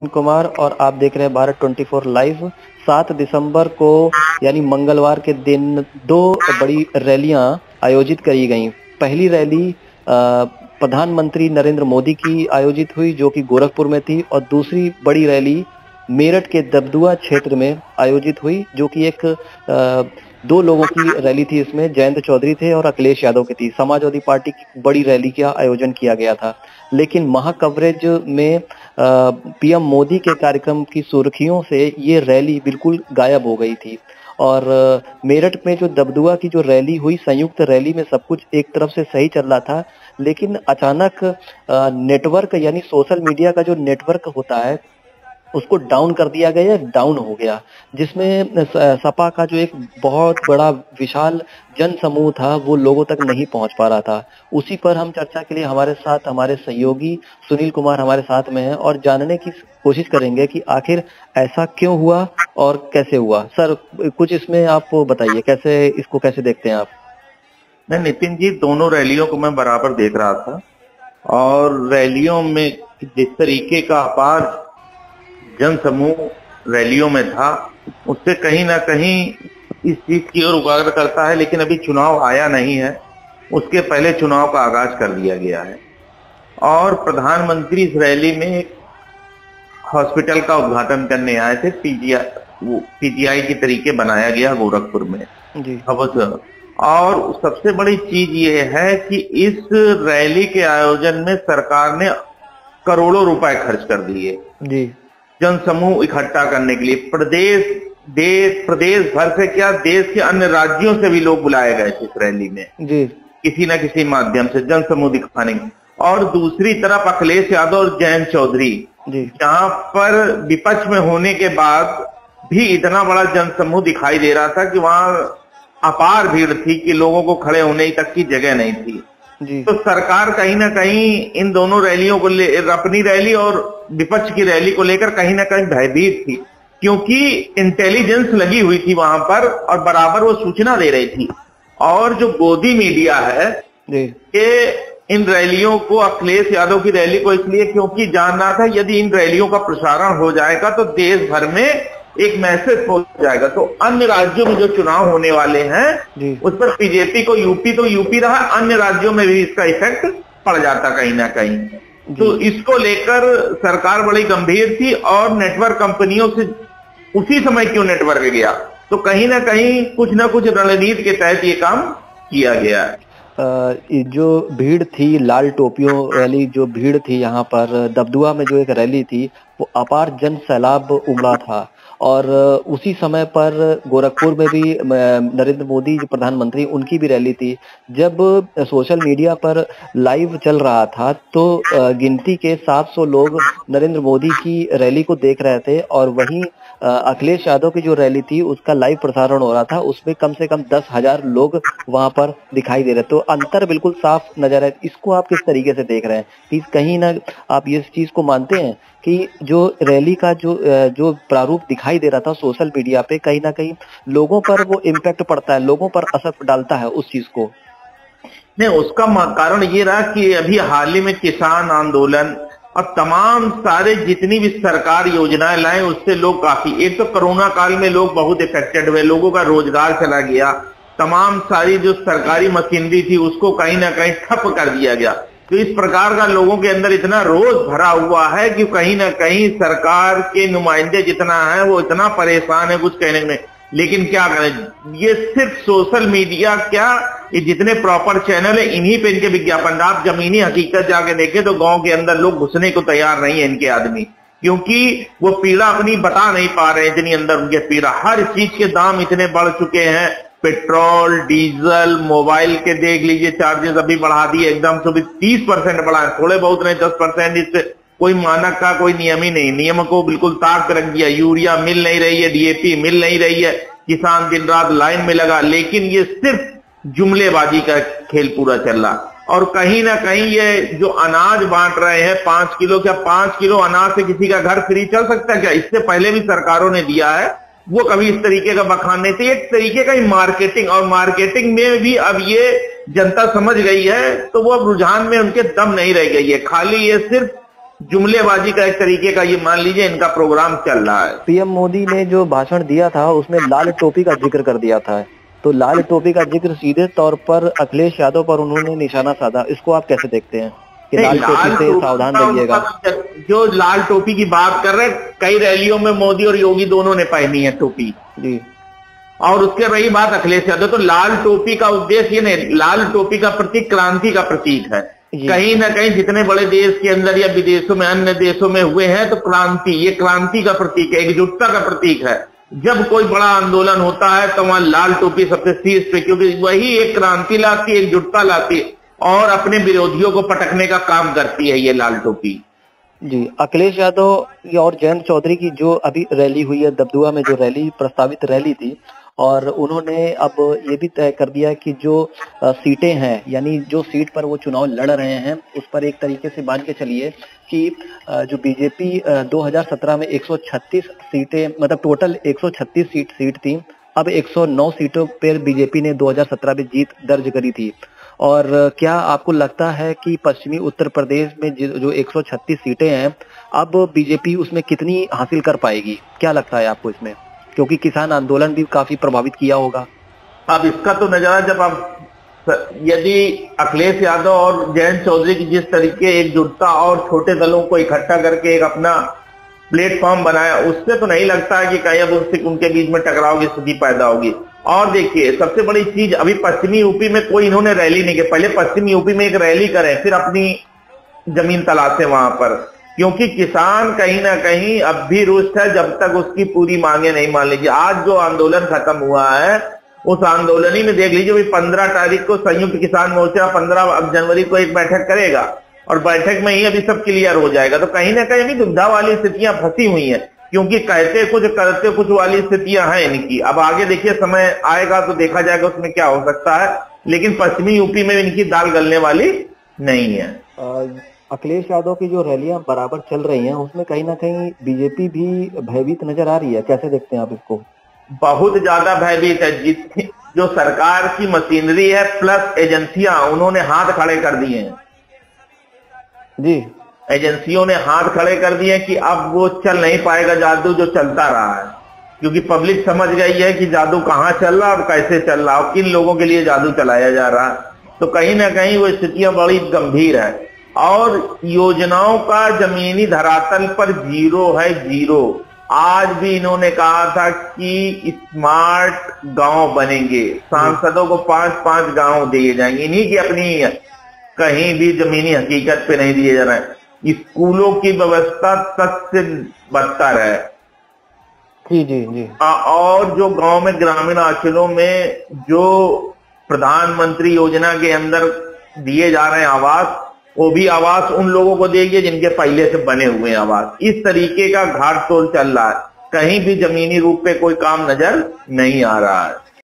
कुमार और आप देख रहे हैं भारत 24 लाइव। 7 दिसंबर को यानी मंगलवार के दिन 2 बड़ी रैलियां आयोजित करी गईं। पहली रैली प्रधानमंत्री नरेंद्र मोदी की आयोजित हुई जो कि गोरखपुर में थी, और दूसरी बड़ी रैली मेरठ के दबदुआ क्षेत्र में आयोजित हुई जो कि एक 2 लोगों की रैली थी। इसमें जयंत चौधरी थे और अखिलेश यादव की थी। समाजवादी पार्टी की बड़ी रैली का आयोजन किया गया था, लेकिन महा कवरेज में पीएम मोदी के कार्यक्रम की सुर्खियों से ये रैली बिल्कुल गायब हो गई थी। और मेरठ में जो दबदुआ की जो रैली हुई, संयुक्त रैली में सब कुछ एक तरफ से सही चल रहा था, लेकिन अचानक नेटवर्क यानी सोशल मीडिया का जो नेटवर्क होता है उसको डाउन कर दिया गया, डाउन हो गया, जिसमें सपा का जो एक बहुत बड़ा विशाल जन समूह था वो लोगों तक नहीं पहुंच पा रहा था। उसी पर हम चर्चा के लिए हमारे साथ हमारे सहयोगी सुनील कुमार हमारे साथ में हैं और जानने की कोशिश करेंगे कि आखिर ऐसा क्यों हुआ और कैसे हुआ। सर, कुछ इसमें आप बताइए, कैसे इसको कैसे देखते हैं आप? मैं नितिन जी, दोनों रैलियों को मैं बराबर देख रहा था और रैलियों में जिस तरीके का अपार जन समूह रैलियों में था उससे कहीं ना कहीं इस चीज की ओर उजागर करता है। लेकिन अभी चुनाव आया नहीं है, उसके पहले चुनाव का आगाज कर दिया गया है और प्रधानमंत्री इस रैली में एक हॉस्पिटल का उद्घाटन करने आए थे। पीजीआई के तरीके बनाया गया गोरखपुर में जी। और सबसे बड़ी चीज ये है कि इस रैली के आयोजन में सरकार ने करोड़ों रुपए खर्च कर दिए जी, जन समूह इकट्ठा करने के लिए। प्रदेश भर से क्या, देश के अन्य राज्यों से भी लोग बुलाए गए थे इस रैली में जी, किसी न किसी माध्यम से जन समूह दिखाने की। और दूसरी तरफ अखिलेश यादव और जयंत चौधरी, जहां पर विपक्ष में होने के बाद भी इतना बड़ा जन समूह दिखाई दे रहा था कि वहां अपार भीड़ थी कि लोगों को खड़े होने तक की जगह नहीं थी जी। तो सरकार कहीं ना कहीं इन दोनों रैलियों को अपनी रैली और विपक्ष की रैली को लेकर कहीं ना कहीं भयभीत थी, क्योंकि इंटेलिजेंस लगी हुई थी वहां पर और बराबर वो सूचना दे रही थी। और जो गोदी मीडिया है कि इन रैलियों को, अखिलेश यादव की रैली को इसलिए क्योंकि जान रहा था यदि इन रैलियों का प्रसारण हो जाएगा तो देश भर में एक मैसेज पहुंच जाएगा, तो अन्य राज्यों में जो चुनाव होने वाले हैं उस पर बीजेपी को, यूपी तो यूपी रहा, अन्य राज्यों में भी इसका इफेक्ट पड़ जाता कहीं ना कहीं। तो इसको लेकर सरकार बड़ी गंभीर थी और नेटवर्क कंपनियों से उसी समय क्यों नेटवर्क गया, तो कहीं ना कहीं कुछ ना कुछ रणनीति के तहत ये काम किया गया है। जो भीड़ थी, लाल टोपियों वाली जो भीड़ थी यहाँ पर दबदुआ में, जो एक रैली थी, वो अपार जन सैलाब उमड़ा था। और उसी समय पर गोरखपुर में भी नरेंद्र मोदी जो प्रधानमंत्री, उनकी भी रैली थी। जब सोशल मीडिया पर लाइव चल रहा था तो गिनती के 700 लोग नरेंद्र मोदी की रैली को देख रहे थे, और वहीं अखिलेश यादव की जो रैली थी उसका लाइव प्रसारण हो रहा था, उसमें कम से कम 10,000 लोग वहां पर दिखाई दे रहे। तो अंतर बिल्कुल साफ नजर है। इसको आप किस तरीके से देख रहे हैं कि कहीं ना आप इस चीज को मानते हैं कि जो रैली का जो प्रारूप दिखाई दे रहा था सोशल मीडिया पे, कहीं ना कहीं लोगों पर वो इम्पैक्ट पड़ता है, लोगों पर असर डालता है उस चीज को? नहीं, उसका कारण ये रहा कि अभी हाल ही में किसान आंदोलन और तमाम सारे जितनी भी सरकार योजनाएं लाए उससे लोग काफी, एक तो कोरोना काल में लोग बहुत इफेक्टेड हुए, लोगों का रोजगार चला गया, तमाम सारी जो सरकारी मशीनरी थी उसको कहीं ना कहीं ठप कर दिया गया। तो इस प्रकार का लोगों के अंदर इतना रोष भरा हुआ है कि कहीं ना कहीं सरकार के नुमाइंदे जितना है वो इतना परेशान है, कुछ कहने में। लेकिन क्या करें, ये सिर्फ सोशल मीडिया क्या, ये जितने प्रॉपर चैनल है इन्हीं पे इनके विज्ञापन। आप जमीनी हकीकत जाके देखें तो गांव के अंदर लोग घुसने को तैयार नहीं है इनके आदमी, क्योंकि वो पीड़ा अपनी बता नहीं पा रहे हैं, इतनी अंदर उनके पीड़ा। हर चीज के दाम इतने बढ़ चुके हैं, पेट्रोल, डीजल, मोबाइल के देख लीजिए चार्जेस अभी बढ़ा दिए एकदम से, 30% बढ़ा है, थोड़े बहुत नहीं 10%। इससे कोई मानक का कोई नियम ही नहीं, नियम को बिल्कुल ताक रख दिया। यूरिया मिल नहीं रही है, डीएपी मिल नहीं रही है, किसान दिन रात लाइन में लगा। लेकिन ये सिर्फ जुमलेबाजी का खेल पूरा चल रहा। और कहीं ना कहीं ये जो अनाज बांट रहे हैं 5 किलो, क्या 5 किलो अनाज से किसी का घर फ्री चल सकता है क्या? इससे पहले भी सरकारों ने दिया है, वो कभी इस तरीके का बखान नहीं थे। एक तरीके का ही मार्केटिंग, और मार्केटिंग में भी अब ये जनता समझ गई है, तो वो अब रुझान में उनके दम नहीं रह गई है। खाली ये सिर्फ जुमलेबाजी का एक तरीके का ये मान लीजिए इनका प्रोग्राम चल रहा है। पीएम मोदी ने जो भाषण दिया था उसमें लाल टोपी का जिक्र कर दिया था, तो लाल टोपी का जिक्र सीधे तौर पर अखिलेश यादव पर उन्होंने निशाना साधा। इसको आप कैसे देखते हैं कि लाल टोपी से सावधान रहिएगा? जो लाल टोपी की बात कर रहे हैं, कई रैलियों में मोदी और योगी दोनों ने पहनी है टोपी जी। और उसके रही बात अखिलेश यादव, तो लाल टोपी का उद्देश्य ये नहीं, लाल टोपी का प्रतीक क्रांति का प्रतीक है। कहीं ना कहीं जितने बड़े देश के अंदर या विदेशों में अन्य देशों में हुए हैं तो क्रांति, ये क्रांति का प्रतीक है, एकजुटता का प्रतीक है। जब कोई बड़ा आंदोलन होता है तो वहां लाल टोपी सबसे शीर्ष पे, क्योंकि वही एक क्रांति लाती, एकजुटता लाती और अपने विरोधियों को पटकने का काम करती है ये लाल टोपी। जी, अखिलेश यादव और जयंत चौधरी की जो अभी रैली हुई है दबदुआ में, जो रैली प्रस्तावित रैली थी, और उन्होंने अब ये भी तय कर दिया कि जो सीटें हैं, यानी जो सीट पर वो चुनाव लड़ रहे हैं उस पर एक तरीके से मान के चलिए कि जो बीजेपी 2017 में 136 सीटें, मतलब टोटल 136 सीट थी, अब 109 सीटों पर बीजेपी ने 2017 में जीत दर्ज करी थी। और क्या आपको लगता है कि पश्चिमी उत्तर प्रदेश में जो 136 सीटें हैं, अब बीजेपी उसमें कितनी हासिल कर पाएगी? क्या लगता है आपको इसमें, क्योंकि किसान आंदोलन भी काफी प्रभावित किया होगा? अब इसका तो नजारा जब आप यदि अखिलेश यादव और जयंत चौधरी की जिस तरीके एकजुटता और छोटे दलों को इकट्ठा करके एक अपना प्लेटफॉर्म बनाया, उससे तो नहीं लगता है कि कहीं अब उनके बीच में टकराव की स्थिति पैदा होगी। और देखिए सबसे बड़ी चीज, अभी पश्चिमी यूपी में कोई इन्होंने रैली नहीं की, पहले पश्चिमी यूपी में एक रैली करें फिर अपनी जमीन तलाशें वहां पर, क्योंकि किसान कहीं ना कहीं अब भी रुष्ट है जब तक उसकी पूरी मांगे नहीं मान लीजिए। आज जो आंदोलन खत्म हुआ है उस आंदोलन ही में देख लीजिए, अभी 15 तारीख को संयुक्त किसान मोर्चा 15 जनवरी को एक बैठक करेगा और बैठक में ही अभी सब क्लियर हो जाएगा। तो कहीं ना कहीं अभी दुविधा वाली स्थितियां फंसी हुई हैं, क्योंकि कहते कुछ करते कुछ वाली स्थितियां हैं इनकी। अब आगे देखिए समय आएगा तो देखा जाएगा उसमें क्या हो सकता है, लेकिन पश्चिमी यूपी में इनकी दाल गलने वाली नहीं है। अखिलेश यादव की जो रैलियां बराबर चल रही हैं उसमें कहीं ना कहीं बीजेपी भी भयभीत नजर आ रही है, कैसे देखते हैं आप इसको? बहुत ज्यादा भयभीत है। जो सरकार की मशीनरी है प्लस एजेंसियां, उन्होंने हाथ खड़े कर दिए हैं जी। एजेंसियों ने हाथ खड़े कर दिए कि अब वो चल नहीं पाएगा जादू जो चलता रहा है, क्योंकि पब्लिक समझ गई है कि जादू कहाँ चल रहा और कैसे चल रहा और किन लोगों के लिए जादू चलाया जा रहा है। तो कहीं ना कहीं वो स्थितियां बड़ी गंभीर है और योजनाओं का जमीनी धरातल पर जीरो है, जीरो। आज भी इन्होंने कहा था कि स्मार्ट गांव बनेंगे, सांसदों को 5-5 गांव दिए जाएंगे, इन्हीं की अपनी, कहीं भी जमीनी हकीकत पे नहीं दिए जा रहे हैं। स्कूलों की व्यवस्था तक से बदतर है जी जी जी। और जो गांव में ग्रामीण अंचलों में जो प्रधानमंत्री योजना के अंदर दिए जा रहे हैं आवास, वो भी आवास उन लोगों को देंगे जिनके पहले से बने हुए हैं आवास। इस तरीके का घाट तोल चल रहा है, कहीं भी जमीनी रूप पे कोई काम नजर नहीं आ रहा है।